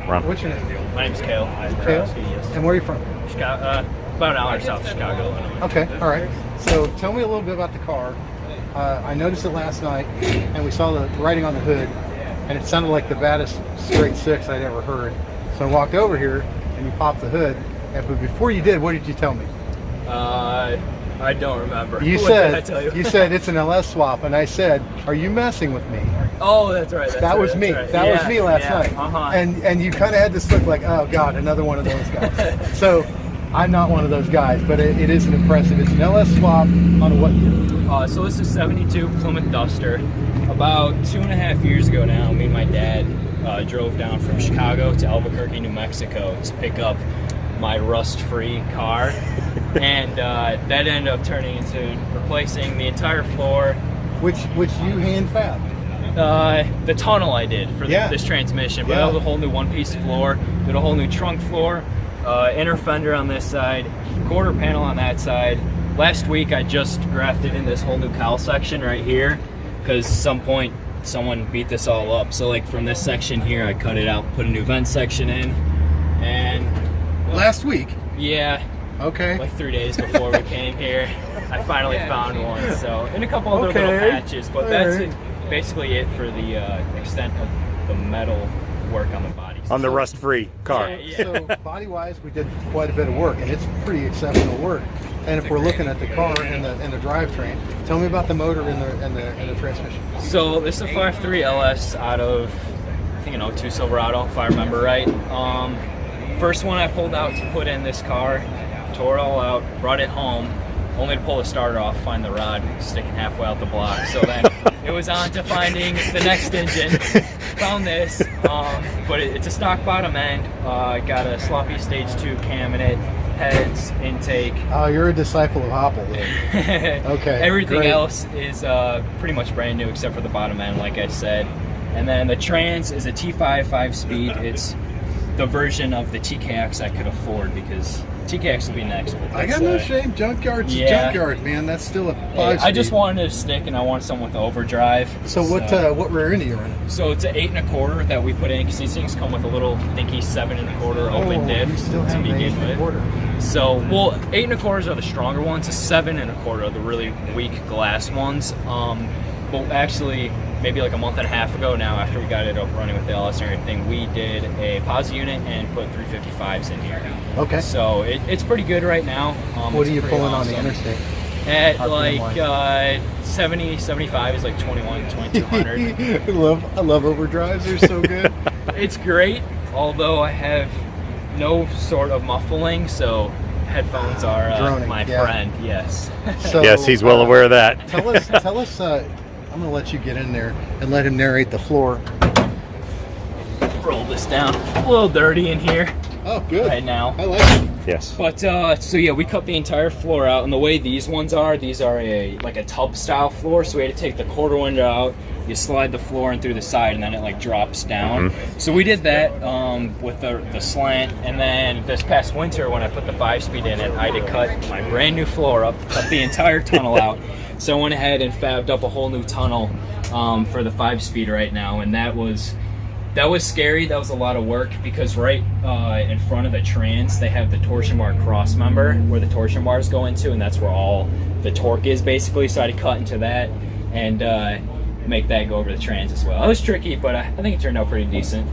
Ron. What's your name? My name's Kale. Kale? Yes. And where are you from? Chicago, about an hour south of Chicago. Okay, all right. So tell me a little bit about the car. I noticed it last night, and we saw the writing on the hood, and it sounded like the baddest straight six I'd ever heard. So I walked over here, and you popped the hood. But before you did, what did you tell me? I don't remember. You What said did I tell you? you said it's an LS swap, and I said, "Are you messing with me?" Oh, that's right. That was me. That was me last night. Uh-huh. And you kind of had this look like, oh God, another one of those guys. So I'm not one of those guys, but it is an impressive. It's an LS swap on a what year? So this is 72 Plymouth Duster. About 2.5 years ago now, me and my dad drove down from Chicago to Albuquerque, New Mexico to pick up my rust-free car. And that ended up turning into replacing the entire floor. Which you hand fabbed. The tunnel I did for this transmission, but that was a whole new one-piece floor, did a whole new trunk floor, inner fender on this side, quarter panel on that side. Last week I just grafted in this whole new cowl section right here because some point someone beat this all up. So like from this section here I cut it out, put a new vent section in, and last week? Yeah. Okay. Like 3 days before we came here, I finally found one. So, and a couple other little patches, but that's basically it for the extent of the metal work on the body. On the rust-free car. Yeah. So body-wise, we did quite a bit of work, and it's pretty exceptional work. And if we're looking at the car and the drivetrain, tell me about the motor and the transmission. So this is a 5.3 LS out of, I think, an 02 Silverado, if I remember right. First one I pulled out to put in this car, tore it all out, brought it home, only to pull the starter off, find the rod sticking halfway out the block. So then it was on to finding the next engine. Found this, but it's a stock bottom end. Got a sloppy stage 2 cam in it, heads, intake. Oh, you're a disciple of Hopple then. Okay. Everything great. else is pretty much brand new except for the bottom end, like I said. And then the trans is a T5 5-speed. It's the version of the TKX I could afford because TKX will be next. I got no shame. Junkyard's a junkyard, man. That's still a 5-speed. I just wanted to stick, and I wanted something with overdrive. So what rear end are you running? So it's an 8 1/4 that we put in because these things come with a little dinky 7 1/4 open diff you still to have begin with. 8 So 8 1/4s are the stronger ones. A 7 1/4 are the really weak glass ones. But actually, maybe like a month and a half ago now, after we got it up running with the LS and everything, we did a POS unit and put 355s in here. Okay. So it's pretty good right now. What are you pulling on the interstate? At like 70, 75 is like 21, 2200. I love overdrives. They're so good. It's great, although I have no sort of muffling, so headphones are Droning, my friend. Yes. So, Yes, he's well aware of that. Tell us. I'm gonna let you get in there and let him narrate the floor. Roll this down. A little dirty in here. Oh, good. Right now. I like it. Yes. But so yeah, we cut the entire floor out, and the way these ones are, these are like a tub style floor. So we had to take the quarter window out. You slide the floor in through the side, and then it like drops down. Mm-hmm. So we did that with the slant, and then this past winter when I put the 5-speed in it, I had to cut my brand new floor up, cut the entire tunnel out. So I went ahead and fabbed up a whole new tunnel for the 5-speed right now, and that was scary. That was a lot of work because right in front of the trans, they have the torsion bar cross member where the torsion bars go into, and that's where all the torque is basically. So I had to cut into that and make that go over the trans as well. It was tricky, but I think it turned out pretty decent.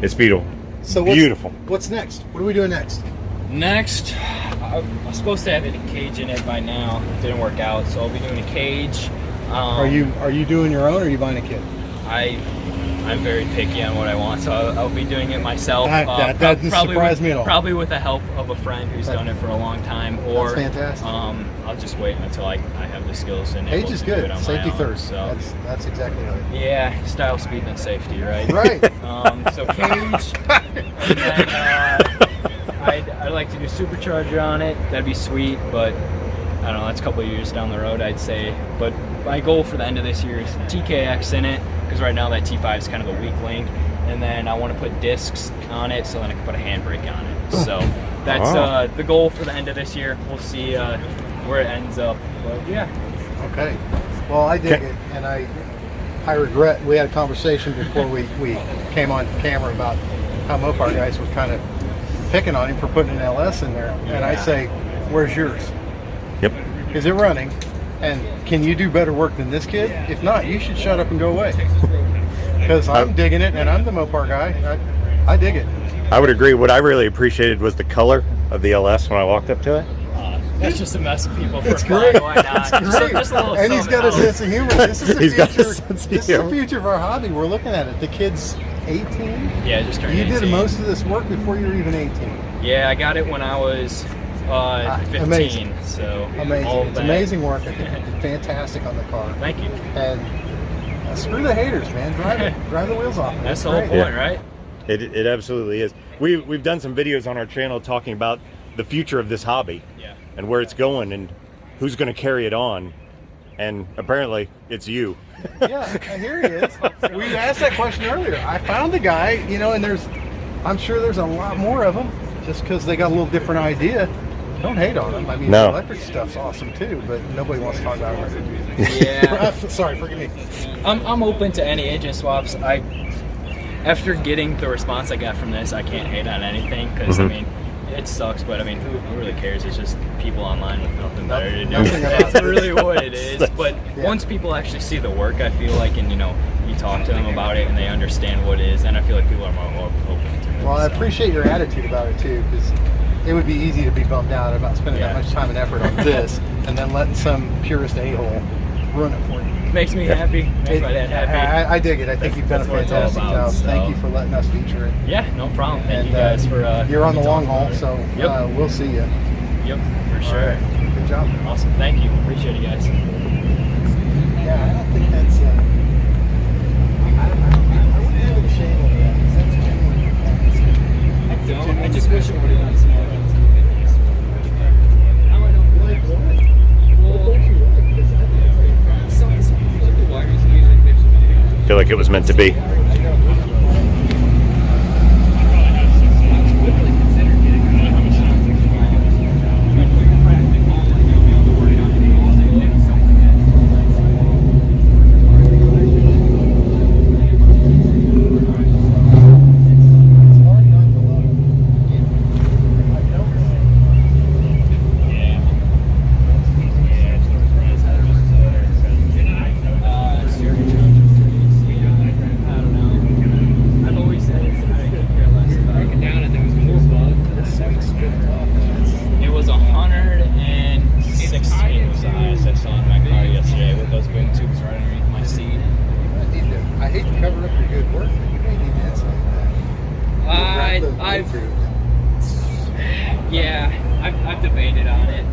It's beautiful. So beautiful. What's next? What are we doing next? Next, I was supposed to have a cage in it by now. It didn't work out, so I'll be doing a cage. Are you doing your own, or are you buying a kit? I'm very picky on what I want, so I'll be doing it myself. That doesn't surprise me at all. Probably with the help of a friend who's done it for a long time, or That's fantastic. I'll just wait until I have the skills and Cage able is to do good. it on Safety my own. first. So That's exactly right. yeah, style, speed, and safety, right? Right. So cage, and then I'd like to do supercharger on it. That'd be sweet, but I don't know. That's a couple of years down the road, I'd say. But my goal for the end of this year is TKX in it, because right now that T5 is kind of a weak link, and then I want to put discs on it so then I can put a handbrake on it. So that's the goal for the end of this year. We'll see where it ends up. But yeah. Okay. Well, I dig it, and I regret we had a conversation before we came on camera about how Mopar guys were kind of picking on him for putting an LS in there. And I say, where's yours? Yep. Is it running? And can you do better work than this kid? If not, you should shut up and go away. Because I'm digging it, and I'm the Mopar guy. I dig it. I would agree. What I really appreciated was the color of the LS when I walked up to it. That's just a mess of people. It's fun. great. Why not? It's great. Just a little And he's got a something sense of humor. This is the He's got a future. sense of This is the humor. future of our hobby. We're looking at it. The kid's 18. Yeah, just turned You 18. did most of this work before you were even 18. Yeah, I got it when I was 15. Amazing. So Amazing. all It's that. amazing work. I think you did fantastic on the car. Thank you. And screw the haters, man. Drive the wheels off. That's It's the whole great. point, Yeah. right? It absolutely is. We've done some videos on our channel talking about the future of this hobby. Yeah. And where it's going and who's going to carry it on. And apparently it's you. Yeah, and here he is. We asked that question earlier. I found a guy, you know, and I'm sure there's a lot more of them just because they got a little different idea. Don't hate on them. I mean, No. the electric stuff's awesome too, but nobody wants to talk about electric. Yeah. Sorry, forgive me. I'm open to any engine swaps. After getting the response I got from this, I can't hate on anything because I mean, it sucks, but I mean, who really cares? It's just people online with nothing better to do. Nothing about That's really what it is. But Yeah. once people actually see the work, I feel like, and you know, you talk to them about it and they understand what it is, and I feel like people are more open to it. Well, I so. appreciate your attitude about it too, because it would be easy to be bummed out about spending that Yeah. much time and effort on this and then letting some purist a-hole ruin it for you. Makes me happy. Makes my dad happy. I dig it. I think you've done a That's what it's all fantastic about, job. so. Thank you for letting us feature it. Yeah, no problem. Thank And, you guys for. you're on the long talking haul, about it. so Yep. we'll see you. Yep, for All sure. right. Good job. Awesome. Thank you. Appreciate it, guys. Yeah, I don't think that's. I wouldn't give it a shame over that, 'cause that's genuine. I don't. I just wish it would have done some more. How I don't feel like what? I feel like it was meant to be. It was 116 was the highest I saw in my car yesterday with those boom tubes right underneath my seat. I hate to cover up your good work, but you may need to add something to that. I've debated on it.